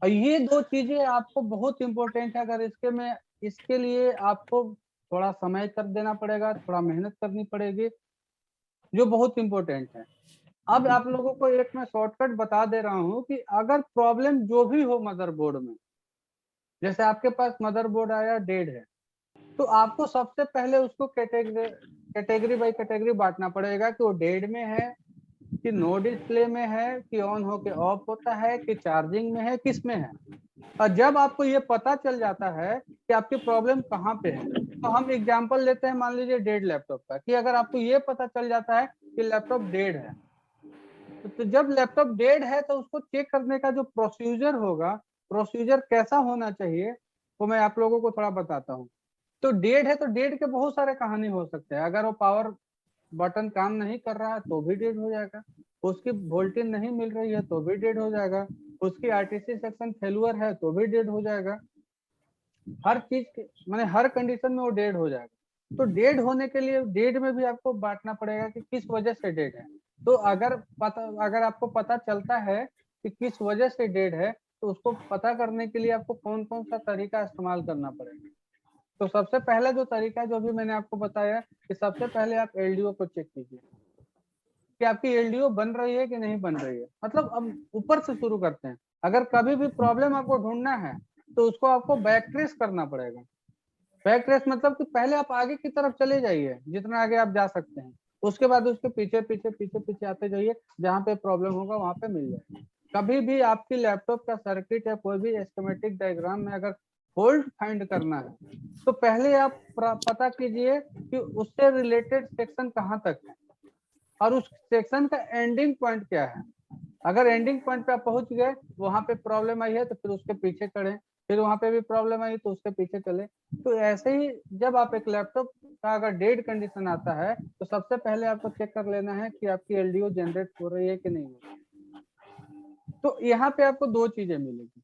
और ये 2 चीजें आपको बहुत इंपॉर्टेंट है। अगर इसके लिए आपको थोड़ा समय कर देना पड़ेगा, थोड़ा मेहनत करनी पड़ेगी, जो बहुत इंपॉर्टेंट है। अब आप लोगों को एक मैं शॉर्टकट बता दे रहा हूँ कि अगर प्रॉब्लम जो भी हो मदरबोर्ड में, जैसे आपके पास मदरबोर्ड आया डेड है, तो आपको सबसे पहले उसको कैटेगरी बाय कैटेगरी बांटना पड़ेगा कि वो डेड में है, कि नो डिस्प्ले में है, कि ऑन होके ऑफ होता है, कि चार्जिंग में है, किस में है। और जब आपको ये पता चल जाता है कि आपकी प्रॉब्लम कहाँ पे है, तो हम एग्जांपल लेते हैं, मान लीजिए डेड लैपटॉप का, कि अगर आपको ये पता चल जाता है कि लैपटॉप डेड है, तो जब लैपटॉप डेड है तो उसको चेक करने का जो प्रोसीजर होगा, प्रोसीजर कैसा होना चाहिए, वो मैं आप लोगों को थोड़ा बताता हूँ। तो डेड है तो डेड के बहुत सारे कहानी हो सकते हैं। अगर वो पावर बटन काम नहीं कर रहा है तो भी डेड हो जाएगा, उसकी वोल्टेज नहीं मिल रही है तो भी डेड हो जाएगा, उसकी आरटीसी सेक्शन फेलुअर है तो भी डेड हो जाएगा। हर चीज माने हर कंडीशन में वो डेड हो जाएगा। तो डेड होने के लिए डेड में भी आपको बांटना पड़ेगा कि किस वजह से डेड है। तो अगर आपको पता चलता है कि किस वजह से डेड है, तो उसको पता करने के लिए आपको कौन कौन सा तरीका इस्तेमाल करना पड़ेगा। तो सबसे पहला जो तरीका जो भी मैंने आपको बताया कि सबसे पहले आप एलडीओ को चेक कीजिए कि आपकी एलडीओ बन रही है कि नहीं बन रही है। मतलब अब ऊपर से शुरू करते हैं। अगर कभी भी प्रॉब्लम आपको ढूंढना है तो उसको आपको बैक ट्रेस करना पड़ेगा। बैक ट्रेस मतलब कि पहले आप आगे की तरफ चले जाइए, जितना आगे आप जा सकते हैं, उसके बाद उसके पीछे पीछे पीछे पीछे आते जाइए, जहाँ पे प्रॉब्लम होगा वहां पे मिल जाएगा। कभी भी आपकी लैपटॉप का सर्किट या कोई भी एस्केमेटिक डायग्राम में अगर फॉल्ट फाइंड करना है तो पहले आप पता कीजिए कि उससे रिलेटेड सेक्शन कहाँ तक है और उस सेक्शन का एंडिंग पॉइंट क्या है। अगर एंडिंग पॉइंट पे आप पहुंच गए, वहां पे प्रॉब्लम आई है तो फिर उसके पीछे चढ़े, फिर वहां पे भी प्रॉब्लम आई तो उसके पीछे चले। तो ऐसे ही जब आप एक लैपटॉप का अगर डेड कंडीशन आता है तो सबसे पहले आपको चेक कर लेना है कि आपकी एलडीओ जनरेट हो रही है कि नहीं हो रही है। तो यहाँ पे आपको 2 चीजें मिलेगी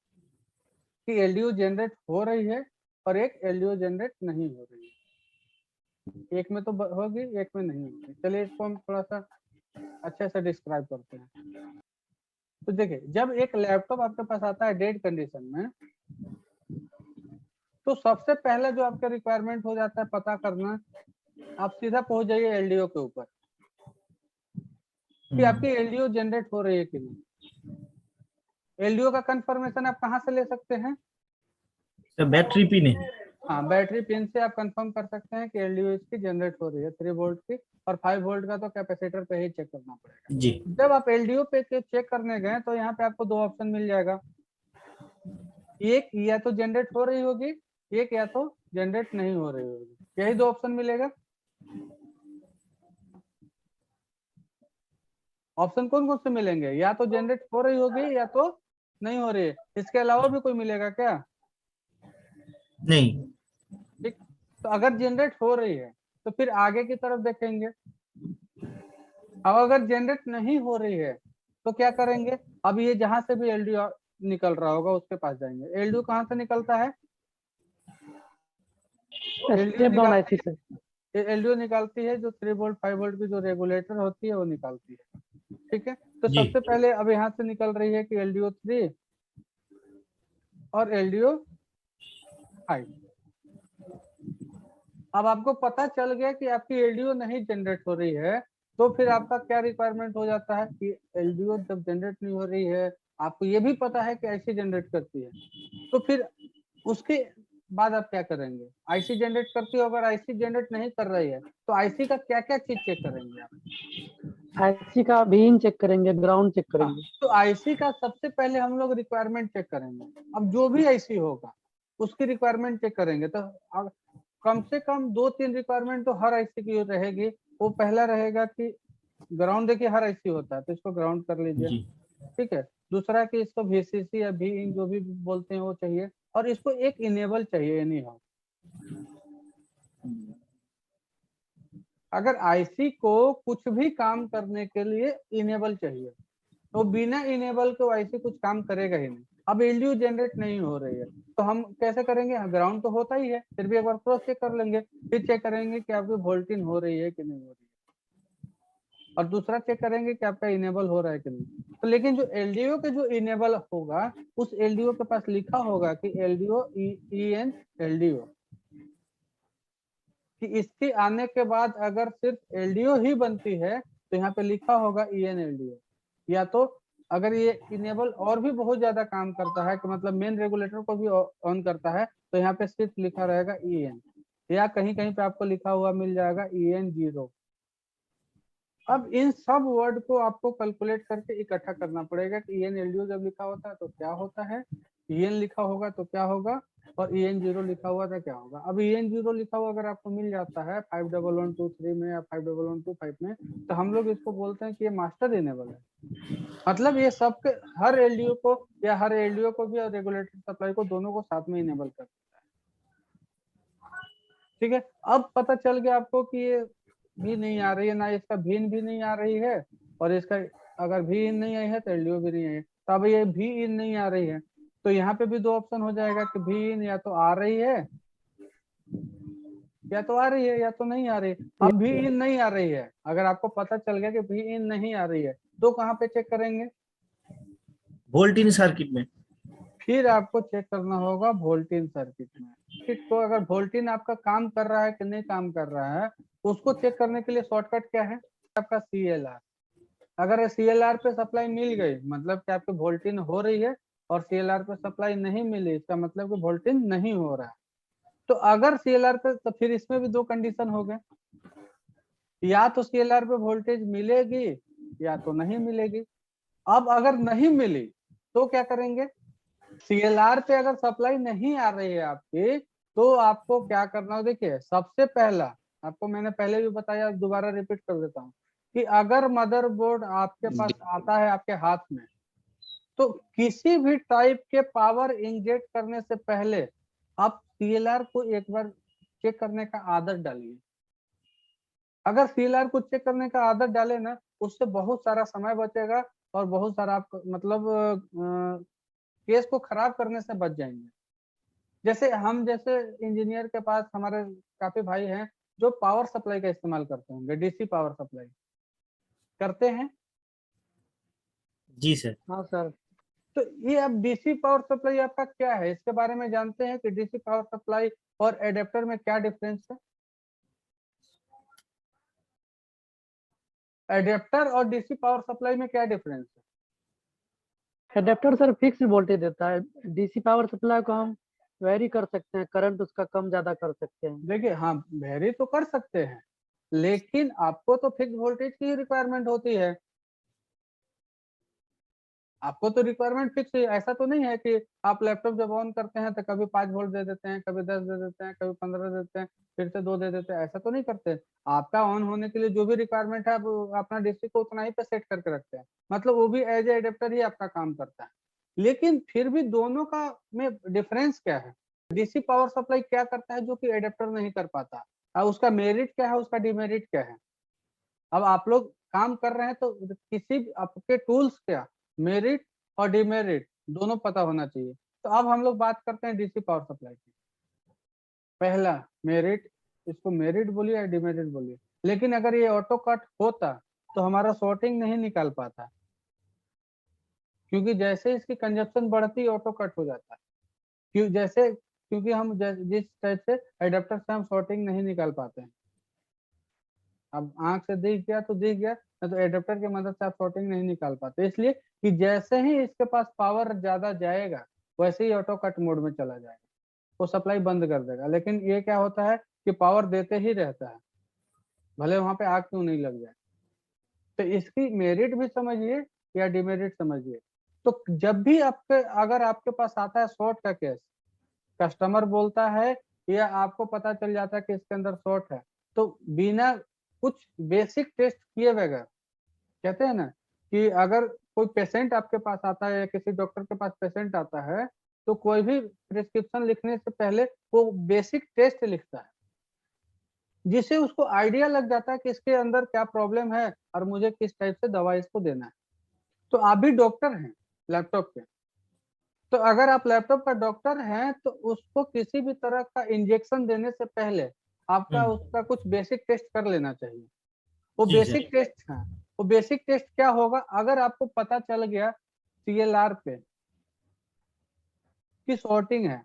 कि एलडीओ जनरेट हो रही है और एक एलडीओ जनरेट नहीं हो रही है। एक में तो होगी, एक में नहीं होगी। चलिए इसको हम थोड़ा सा अच्छे से डिस्क्राइब करते हैं। तो देखिए, जब एक लैपटॉप आपके पास आता है डेड कंडीशन में, तो सबसे पहले जो आपका रिक्वायरमेंट हो जाता है पता करना, आप सीधा पहुंच जाइए एलडीओ के ऊपर कि आपकी एलडीओ जनरेट हो रही है कि नहीं। एलडीओ का कंफर्मेशन आप कहाँ से ले सकते हैं? बैटरी पिन है। हाँ, बैटरी पिन से आप कंफर्म कर सकते हैं कि एलडीओ इसकी जनरेट हो रही है 3 वोल्ट की, और 5 वोल्ट का तो कैपेसिटर पे ही चेक करना पड़ेगा जी। जब आप एलडीओ पे चेक करने गए तो यहाँ पे आपको 2 ऑप्शन मिल जाएगा, एक या तो जनरेट हो रही होगी, एक या तो जनरेट नहीं हो रही होगी। यही दो ऑप्शन मिलेगा। ऑप्शन कौन कौन से मिलेंगे? या तो जनरेट हो रही होगी या तो नहीं हो रही है। इसके अलावा भी कोई मिलेगा क्या? नहीं। ठीक, तो अगर जनरेट हो रही है तो फिर आगे की तरफ देखेंगे। अब अगर जनरेट नहीं हो रही है तो क्या करेंगे? अब ये जहां से भी एलडीओ निकल रहा होगा उसके पास जाएंगे। एलडीओ कहाँ से निकलता है? स्टेप डाउन आईसी से। एलडीओ निकालती है जो 3 वोल्ट 5 वोल्ट की जो रेगुलेटर होती है वो निकालती है। ठीक है, तो जी। सबसे पहले अब यहाँ से निकल रही है कि एलडीओ 3 और एलडीओ 5। अब आपको पता चल गया कि आपकी एलडीओ नहीं जनरेट हो रही है, तो फिर आपका क्या रिक्वायरमेंट हो जाता है कि एलडीओ जब जनरेट नहीं हो रही है, आपको ये भी पता है कि आईसी जनरेट करती है, तो फिर उसके बाद आप क्या करेंगे? आईसी जनरेट करती हो, अगर आईसी जनरेट नहीं कर रही है तो आईसी का क्या क्या चीज चेक करेंगे आप? आईसी का बीन चेक करेंगे, ग्राउंड चेक करेंगे। तो आईसी का सबसे पहले हम लोग रिक्वायरमेंट चेक करेंगे। अब जो भी आईसी होगा उसकी रिक्वायरमेंट चेक करेंगे, तो कम से कम 2-3 रिक्वायरमेंट तो हर आईसी की रहेगी। वो पहला रहेगा कि ग्राउंड, देखिए हर आईसी होता है तो इसको ग्राउंड कर लीजिए। जी। ठीक है, दूसरा कि इसको VCC या भी जो भी बोलते हैं वो चाहिए, और इसको एक इनेबल चाहिए एनी हाउ। अगर आईसी को कुछ भी काम करने के लिए इनेबल चाहिए तो बिना इनेबल के आईसी कुछ काम करेगा ही नहीं। अब एलडीओ जनरेट नहीं हो रही है तो हम कैसे करेंगे? ग्राउंड तो होता ही है, फिर भी एक बार क्रॉस चेक कर लेंगे, फिर चेक करेंगे कि आपकी वोल्टिंग हो रही है कि नहीं हो रही है, और दूसरा चेक करेंगे कि आपका इनेबल हो रहा है कि नहीं। तो लेकिन जो एलडीओ के जो इनेबल होगा उस एलडीओ के पास लिखा होगा कि एलडीओ EN एलडीओ, कि इसके आने के बाद अगर सिर्फ एलडीओ ही बनती है तो यहाँ पे लिखा होगा EN एलडीओ। या तो अगर ये इनेबल और भी बहुत ज्यादा काम करता है कि मतलब मेन रेगुलेटर को भी ऑन करता है तो यहाँ पे सिर्फ लिखा रहेगा EN, या कहीं कहीं पे आपको लिखा हुआ मिल जाएगा EN 0। अब इन सब वर्ड को आपको कैलकुलेट करके इकट्ठा करना पड़ेगा कि EN एलडीओ जब लिखा होता है तो क्या होता है, EN लिखा होगा तो क्या होगा, और EN 0 लिखा हुआ था क्या होगा। अब EN 0 लिखा हुआ अगर आपको मिल जाता है 51123 में या 51125 में, तो हम लोग इसको बोलते हैं कि ये मास्टर इनेबल है। मतलब ये सबके हर एलडीओ को या हर एलडीओ को भी और रेगुलेटरी सप्लाई को दोनों को साथ में इनेबल कर देता है। ठीक है, अब पता चल गया आपको कि ये भी नहीं आ रही है, ना इसका भीन भी नहीं आ रही है, और इसका अगर भी इन नहीं आई है तो एलडीओ भी नहीं आई है। तो अब ये भी इन नहीं आ रही है तो यहाँ पे भी 2 ऑप्शन हो जाएगा कि भी इन या तो आ रही है या तो आ रही है या तो नहीं आ रही है। अब भी इन नहीं आ रही है, अगर आपको पता चल गया कि भी इन नहीं आ रही है तो कहाँ पे चेक करेंगे? वोल्ट इन सर्किट में। फिर आपको चेक करना होगा वोल्टिन सर्किट में। सर्किट को अगर वोल्टिन आपका काम कर रहा है कि नहीं काम कर रहा है, उसको चेक करने के लिए शॉर्टकट क्या है? आपका CLR। अगर CLR पे सप्लाई मिल गई मतलब कि आपकी वोल्टिन हो रही है, और CLR पे सप्लाई नहीं मिली इसका मतलब कि वोल्टिन नहीं हो रहा है। तो अगर CLR पे, तो फिर इसमें भी 2 कंडीशन हो गए, या तो CLR पे वोल्टेज मिलेगी या तो नहीं मिलेगी। अब अगर नहीं मिली तो क्या करेंगे? CLR पे अगर सप्लाई नहीं आ रही है आपकी तो आपको क्या करना है? देखिए सबसे पहला आपको मैंने पहले भी बताया, दोबारा रिपीट कर देता हूँ कि अगर मदरबोर्ड आपके पास आता है आपके हाथ में, तो किसी भी टाइप के पावर इंजेक्ट करने से पहले आप CLR को एक बार चेक करने का आदत डालिए। अगर CLR को चेक करने का आदत डाले ना, उससे बहुत सारा समय बचेगा और बहुत सारा आप मतलब केस को खराब करने से बच जाएंगे। जैसे इंजीनियर के पास हमारे काफी भाई हैं जो पावर सप्लाई का इस्तेमाल करते होंगे, DC पावर सप्लाई करते हैं। जी सर। हाँ सर। तो ये अब DC पावर सप्लाई आपका क्या है, इसके बारे में जानते हैं कि DC पावर सप्लाई और एडेप्टर में क्या डिफरेंस है? एडेप्टर और DC पावर सप्लाई में क्या डिफरेंस है? एडेप्टर सर फिक्स वोल्टेज देता है, डीसी पावर सप्लाई को हम वेरी कर सकते हैं, करंट उसका कम ज्यादा कर सकते हैं। देखिए हाँ, वेरी तो कर सकते हैं, लेकिन आपको तो फिक्स वोल्टेज की रिक्वायरमेंट होती है। आपको तो रिक्वायरमेंट फिक्स है, ऐसा तो नहीं है कि आप लैपटॉप जब ऑन करते हैं तो कभी 5 वोल्ट दे देते हैं, कभी 10 दे देते हैं, कभी 15 दे देते हैं, फिर से 2 दे देते हैं, ऐसा तो नहीं करते। आपका ऑन होने के लिए जो भी रिक्वायरमेंट है आप अपना डीसी को उतना ही पे सेट करके रखते हैं, मतलब वो भी एज ए एडेप्टर ही आपका काम करता है। लेकिन फिर भी दोनों का में डिफरेंस क्या है, डीसी पावर सप्लाई क्या करता है जो कि एडेप्टर नहीं कर पाता, और उसका मेरिट क्या है, उसका डिमेरिट क्या है। अब आप लोग काम कर रहे हैं तो किसी भी आपके टूल्स क्या मेरिट और डिमेरिट दोनों पता होना चाहिए। तो अब हम लोग बात करते हैं डीसी पावर सप्लाई की। पहला मेरिट, इसको मेरिट बोलिए या डिमेरिट बोलिए, लेकिन अगर ये ऑटो कट होता तो हमारा सॉर्टिंग नहीं निकाल पाता, क्योंकि जैसे इसकी कंजप्शन बढ़ती ऑटो कट हो जाता है। क्योंकि हम जिस टाइप से एडेप्टर से हम सॉर्टिंग नहीं निकाल पाते हैं। अब आंख से दिख गया तो दिख गया, नहीं तो एडेप्टर की मदद से आप सॉर्टिंग नहीं निकाल पाते, इसलिए कि जैसे ही इसके पास पावर ज्यादा जाएगा वैसे ही ऑटो कट मोड में चला जाएगा, वो सप्लाई बंद कर देगा। लेकिन ये क्या होता है कि पावर देते ही रहता है, भले वहां पे आग क्यों नहीं लग जाए। तो इसकी मेरिट भी समझिए या डिमेरिट समझिए। तो जब भी अगर आपके पास आता है शॉर्ट का केस, कस्टमर बोलता है या आपको पता चल जाता है कि इसके अंदर शॉर्ट है, तो बिना कुछ बेसिक टेस्ट किए बगैर, कहते हैं ना कि अगर कोई पेशेंट आपके पास आता है या किसी डॉक्टर के पास पेशेंट आता है तो कोई भी प्रिस्क्रिप्शन लिखने से पहले वो बेसिक टेस्ट लिखता है, जिससे उसको आइडिया लग जाता है कि इसके अंदर क्या प्रॉब्लम है और मुझे किस टाइप से दवा इसको देना है। तो आप भी डॉक्टर हैं लैपटॉप के, तो अगर आप लैपटॉप का डॉक्टर हैं तो उसको किसी भी तरह का इंजेक्शन देने से पहले आपका उसका कुछ बेसिक टेस्ट कर लेना चाहिए। वो जी बेसिक टेस्ट है, वो बेसिक टेस्ट क्या होगा, अगर आपको पता चल गया सीएलआर पे की शॉर्टिंग है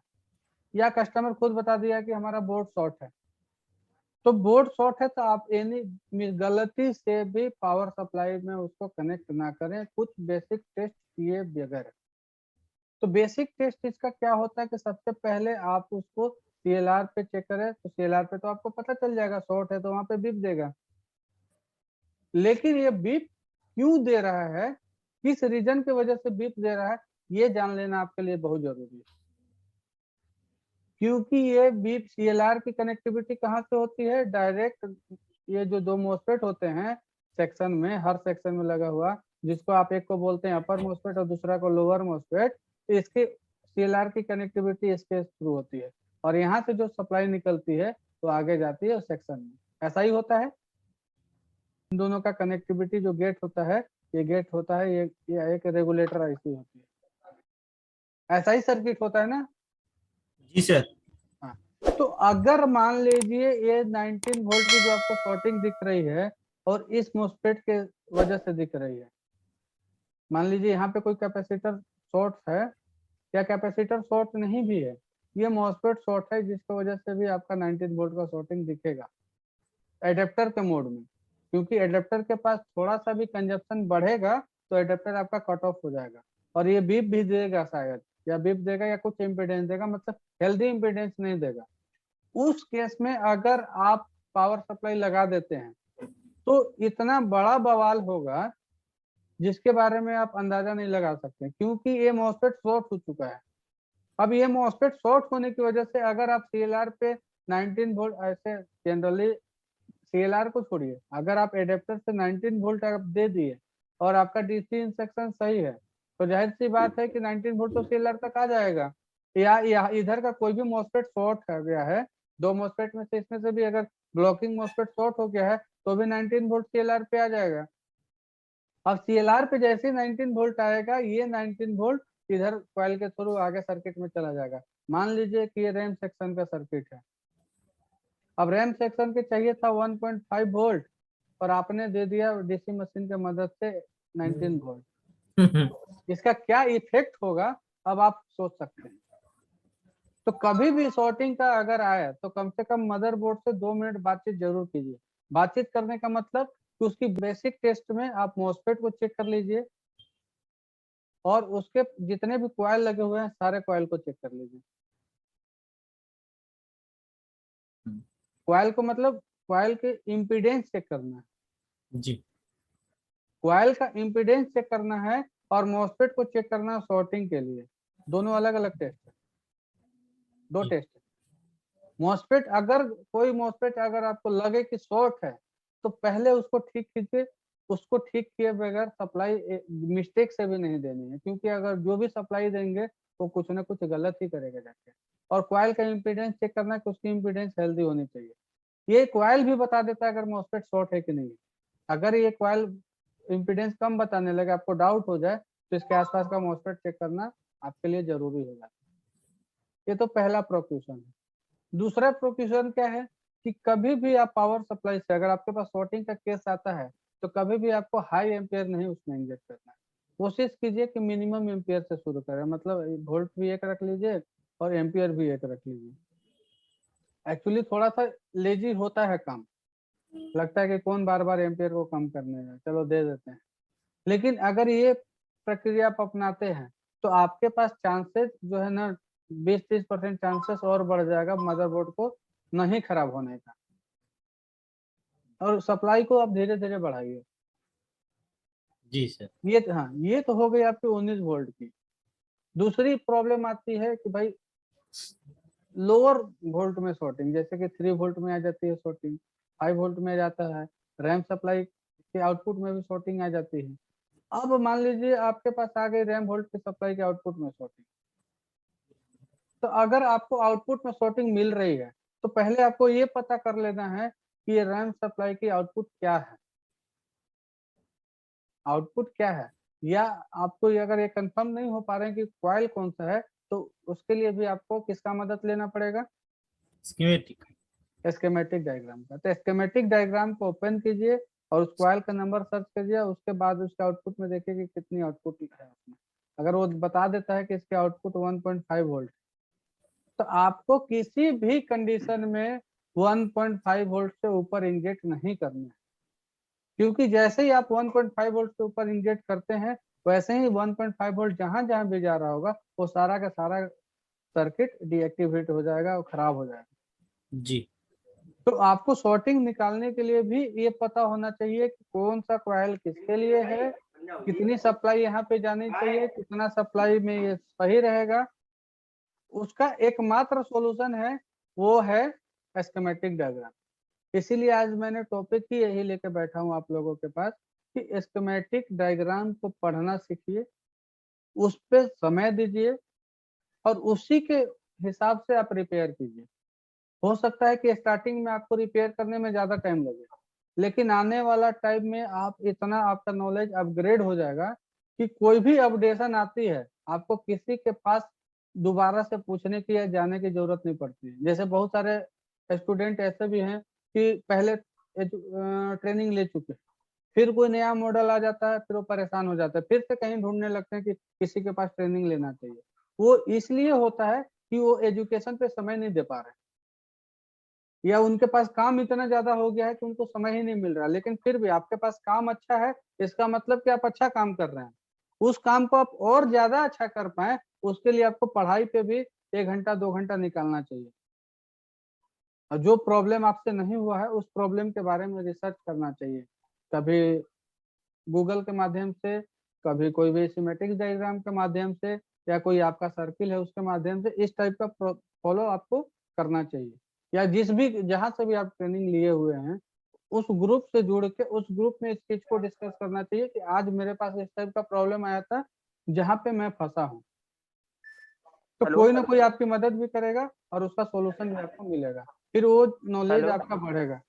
या कस्टमर खुद बता दिया कि हमारा बोर्ड शॉर्ट है, तो बोर्ड शॉर्ट है तो आप एनी गलती से भी पावर सप्लाई में उसको कनेक्ट ना करें कुछ बेसिक टेस्ट किए बगैर। तो बेसिक टेस्ट इसका क्या होता है कि सबसे पहले आप उसको सीएलआर पे चेक करें, तो सीएलआर पे तो आपको पता चल जाएगा शॉर्ट है तो वहां पे बीप देगा, लेकिन ये बीप क्यों दे रहा है, किस रीजन की वजह से बीप दे रहा है, ये जान लेना आपके लिए बहुत जरूरी है। क्योंकि ये बीप सीएलआर की कनेक्टिविटी कहाँ से होती है, डायरेक्ट ये जो दो मोस्फेट होते हैं सेक्शन में, हर सेक्शन में लगा हुआ, जिसको आप एक को बोलते हैं अपर मोस्फेट और दूसरा को लोअर मोस्फेट, इसके सीएलआर की कनेक्टिविटी इसके थ्रू होती है और यहाँ से जो सप्लाई निकलती है तो आगे जाती है उस सेक्शन में। ऐसा ही होता है, इन दोनों का कनेक्टिविटी जो गेट होता है, ये गेट होता है, ये एक रेगुलेटर आईसी होती है, ऐसा ही सर्किट होता है ना। जी सर। हाँ, तो अगर मान लीजिए ये 19 वोल्ट की जो आपको शॉर्टिंग दिख रही है और इस मोस्फेट के वजह से दिख रही है, मान लीजिए यहाँ पे कोई कैपेसिटर शॉर्ट है या कैपेसिटर शॉर्ट नहीं भी है, ये मॉसफेट शॉर्ट है जिसकी वजह से भी आपका 19 वोल्ट का शॉर्टिंग दिखेगा एडेप्टर के मोड में, क्योंकि एडेप्टर के पास थोड़ा सा भी कंजप्शन बढ़ेगा तो एडेप्टर आपका कट ऑफ हो जाएगा और ये बीप भी देगा शायद, या बीप देगा या कुछ इम्पीडेंस देगा, मतलब हेल्दी इम्पीडेंस नहीं देगा। उस केस में अगर आप पावर सप्लाई लगा देते हैं तो इतना बड़ा बवाल होगा जिसके बारे में आप अंदाजा नहीं लगा सकते, क्योंकि ये मॉसफेट शॉर्ट हो चुका है। अब ये मॉसफेट शॉर्ट होने की वजह से अगर आप सीएलआर पे 19 वोल्ट, ऐसे जनरली सीएलआर को छोड़िए, अगर आप एडेप्टर से 19 वोल्ट आप दे दिए और आपका डीसी इंसेक्शन सही है तो जाहिर सी बात है कि 19 वोल्ट तो सीएलआर तक आ जाएगा। या इधर का कोई भी मॉसफेट शॉर्ट हो गया है, दो मॉसफेट में से इसमें से भी अगर ब्लॉकिंग मॉसफेट शॉर्ट हो गया है तो भी 19 वोल्ट सीएलआर पे आ जाएगा। अब सीएलआर पे जैसे ही 19 वोल्ट आएगा, ये 19 वोल्ट इधर कॉइल के थ्रू आगे सर्किट में चला जाएगा। मान लीजिए कि ये रैम सेक्शन का सर्किट है, अब रैम सेक्शन के चाहिए था 1.5 वोल्ट और आपने दे दिया डीसी मशीन की मदद से 19 वोल्ट, इसका क्या इफेक्ट होगा अब आप सोच सकते हैं। तो कभी भी शॉर्टिंग का अगर आए तो कम से कम मदरबोर्ड से 2 मिनट बातचीत जरूर कीजिए। बातचीत करने का मतलब कि उसकी बेसिक टेस्ट में आप मॉसफेट को चेक कर लीजिए और उसके जितने भी कॉइल लगे हुए हैं सारे कॉइल को चेक कर लीजिए। कॉइल को मतलब कॉइल के इम्पीडेंस चेक करना है जी। कॉइल का इम्पीडेंस चेक करना है और मॉस्फेट को चेक करना सॉर्टिंग के लिए, दोनों अलग अलग टेस्ट है, दो टेस्ट है। मॉस्फेट अगर कोई मॉस्फेट अगर आपको लगे कि शॉर्ट है तो पहले उसको ठीक कीजिए, उसको ठीक किए बगैर सप्लाई मिस्टेक से भी नहीं देनी है, क्योंकि अगर जो भी सप्लाई देंगे वो कुछ ना कुछ गलत ही करेगा जाके। और कॉइल का इम्पीडेंस चेक करना है कि उसकी इम्पीडेंस हेल्दी होनी चाहिए। ये कॉइल भी बता देता है अगर मॉस्फेट शॉर्ट है कि नहीं। अगर ये कॉइल इम्पीडेंस कम बताने लगे, आपको डाउट हो जाए, तो इसके आसपास का मॉस्फेट चेक करना आपके लिए जरूरी हो जाता है। ये तो पहला प्रोक्यूशन है। दूसरा प्रोक्यूशन क्या है कि कभी भी आप पावर सप्लाई से अगर आपके पास शॉर्टिंग का केस आता है तो कभी भी आपको हाई एम्पियर नहीं उसमें इंजेक्ट करना है। कोशिश कीजिए कि मिनिमम एम्पियर से शुरू करें, मतलब वोल्ट भी एक रख लीजिए और एम्पियर भी एक रख लीजिए। एक्चुअली थोड़ा सा लेजी होता है काम, लगता है कि कौन बार बार एम्पियर को कम करने में, चलो दे देते हैं। लेकिन अगर ये प्रक्रिया आप अपनाते हैं तो आपके पास चांसेस जो है ना 20-30% चांसेस और बढ़ जाएगा मदरबोर्ड को नहीं खराब होने का। और सप्लाई को आप धीरे धीरे बढ़ाइए। जी सर। ये तो हो गई आपकी 19 वोल्ट की। दूसरी प्रॉब्लम आती है कि भाई लोअर वोल्ट में शॉर्टिंग, जैसे कि 3 वोल्ट में आ जाती है शॉर्टिंग, 5 वोल्ट में जाता है, रैम सप्लाई के आउटपुट में भी शॉर्टिंग आ जाती है। अब मान लीजिए आपके पास आ गई रैम वोल्ट की सप्लाई के आउटपुट में शॉर्टिंग, तो अगर आपको आउटपुट में शॉर्टिंग मिल रही है तो पहले आपको ये पता कर लेना है कि ये रैम सप्लाई की आउटपुट क्या है, आउटपुट क्या है। या आपको अगर ये कंफर्म नहीं हो पा रहे हैं कि कॉइल कौन सा है, तो उसके लिए भी आपको किसका मदद लेना पड़ेगा, स्कीमेटिक डायग्राम का। तो स्कीमेटिक डायग्राम को ओपन कीजिए और उस कॉइल का नंबर सर्च कीजिए, उसके बाद उसके आउटपुट में देखिए कि कितनी आउटपुट है उसमें। अगर वो बता देता है कि इसके आउटपुट 1.5 वोल्ट, तो आपको किसी भी कंडीशन में 1.5 वोल्ट से ऊपर इंजेक्ट नहीं करना है, क्योंकि जैसे ही आप 1.5 वोल्ट से ऊपर इंजेक्ट करते हैं वैसे ही 1.5 वोल्ट जहां जहां भी जा रहा होगा वो सारा का सारा सर्किट डीएक्टिवेट हो जाएगा और खराब हो जाएगा। जी। तो आपको शॉर्टिंग निकालने के लिए भी ये पता होना चाहिए कि कौन सा कॉइल किसके लिए है, कितनी सप्लाई यहाँ पे जानी चाहिए, कितना सप्लाई में ये सही रहेगा। उसका एकमात्र सॉल्यूशन है वो है स्कीमेटिक डायग्राम। इसीलिए आज मैंने टॉपिक ही यही लेके बैठा हूँ आप लोगों के पास कि स्कीमेटिक डायग्राम को पढ़ना सीखिए, उस पे समय दीजिए और उसी के हिसाब से आप रिपेयर कीजिए। हो सकता है कि स्टार्टिंग में आपको रिपेयर करने में ज्यादा टाइम लगे, लेकिन आने वाला टाइम में आप इतना आपका नॉलेज अपग्रेड हो जाएगा कि कोई भी अपडेशन आती है आपको किसी के पास दोबारा से पूछने की या जाने की जरूरत नहीं पड़ती है। जैसे बहुत सारे स्टूडेंट ऐसे भी हैं कि पहले ट्रेनिंग ले चुके, फिर कोई नया मॉडल आ जाता है फिर वो परेशान हो जाता है, फिर से कहीं ढूंढने लगते हैं कि किसी के पास ट्रेनिंग लेना चाहिए। वो इसलिए होता है कि वो एजुकेशन पे समय नहीं दे पा रहे, या उनके पास काम इतना ज्यादा हो गया है कि उनको समय ही नहीं मिल रहा। लेकिन फिर भी आपके पास काम अच्छा है, इसका मतलब कि आप अच्छा काम कर रहे हैं। उस काम को आप और ज्यादा अच्छा कर पाए उसके लिए आपको पढ़ाई पे भी 1 घंटा 2 घंटा निकालना चाहिए। और जो प्रॉब्लम आपसे नहीं हुआ है उस प्रॉब्लम के बारे में रिसर्च करना चाहिए, कभी गूगल के माध्यम से, कभी कोई भी स्कीमेटिक डायग्राम के माध्यम से, या कोई आपका सर्किल है उसके माध्यम से। इस टाइप का फॉलो आपको करना चाहिए, या जिस भी जहां से भी आप ट्रेनिंग लिए हुए हैं उस ग्रुप से जुड़ के उस ग्रुप में इस चीज को डिस्कस करना चाहिए कि आज मेरे पास इस टाइप का प्रॉब्लम आया था जहाँ पे मैं फंसा हूँ। तो कोई ना कोई आपकी मदद भी करेगा और उसका सॉल्यूशन भी आपको मिलेगा, फिर वो नॉलेज आपका बढ़ेगा।